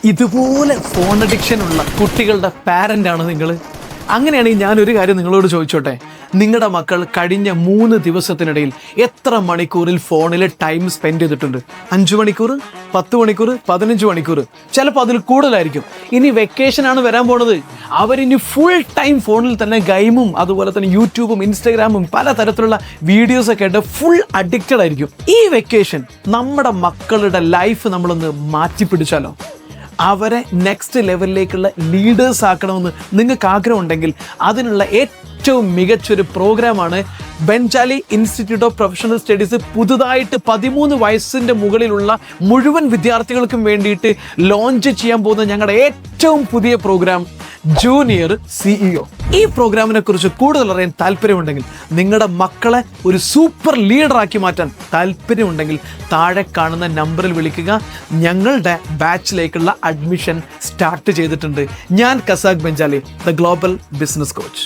ഇതുപോലെ phone addiction ഉള്ള കുട്ടികളുടെ പാരൻ്റ് ആണ് നിങ്ങൾ. അങ്ങനെയാണെങ്കിൽ ഞാനൊരു കാര്യം നിങ്ങളോട് ചോദിച്ചോട്ടെ, നിങ്ങളുടെ മക്കൾ കഴിഞ്ഞ 3 ദിവസത്തിനിടയിൽ എത്ര മണിക്കൂറിൽ ഫോണിൽ ടൈം സ്പെൻഡ് ചെയ്തിട്ടുണ്ട്? 5 മണിക്കൂർ, 10 മണിക്കൂർ, 15 മണിക്കൂർ, ചിലപ്പോൾ അതിൽ കൂടുതലായിരിക്കും. ഇനി വെക്കേഷനാണ് വരാൻ പോണത്, അവരിനി ഫുൾ ടൈം ഫോണിൽ തന്നെ ഗെയിമും അതുപോലെ തന്നെ യൂട്യൂബും ഇൻസ്റ്റഗ്രാമും പലതരത്തിലുള്ള വീഡിയോസൊക്കെ ആയിട്ട് ഫുൾ അഡിക്റ്റഡ് ആയിരിക്കും. ഈ വെക്കേഷൻ നമ്മുടെ മക്കളുടെ ലൈഫ് നമ്മളൊന്ന് മാറ്റിപ്പിടിച്ചാലോ? അവരെ നെക്സ്റ്റ് ലെവലിലേക്കുള്ള ലീഡേഴ്സ് ആക്കണമെന്ന് നിങ്ങൾക്ക് ആഗ്രഹമുണ്ടെങ്കിൽ അതിനുള്ള ഏറ്റവും മികച്ചൊരു പ്രോഗ്രാമാണ് ബെഞ്ചാലി ഇൻസ്റ്റിറ്റ്യൂട്ട് ഓഫ് പ്രൊഫഷണൽ സ്റ്റഡീസ് പുതുതായിട്ട് 13 വയസ്സിൻ്റെ മുകളിലുള്ള മുഴുവൻ വിദ്യാർത്ഥികൾക്കും വേണ്ടിയിട്ട് ലോഞ്ച് ചെയ്യാൻ പോകുന്ന ഞങ്ങളുടെ ഏറ്റവും പുതിയ പ്രോഗ്രാം ജൂനിയർ CEO. ഈ പ്രോഗ്രാമിനെ കുറിച്ച് കൂടുതൽ അറിയാൻ താല്പര്യമുണ്ടെങ്കിൽ, നിങ്ങളുടെ മക്കളെ ഒരു സൂപ്പർ ലീഡറാക്കി മാറ്റാൻ താല്പര്യമുണ്ടെങ്കിൽ താഴെ കാണുന്ന നമ്പറിൽ വിളിക്കുക. ഞങ്ങളുടെ ബാച്ചിലേക്കുള്ള അഡ്മിഷൻ സ്റ്റാർട്ട് ചെയ്തിട്ടുണ്ട്. ഞാൻ കസാഖ് ബെഞ്ചാലി, ദ ഗ്ലോബൽ ബിസിനസ് കോച്ച്.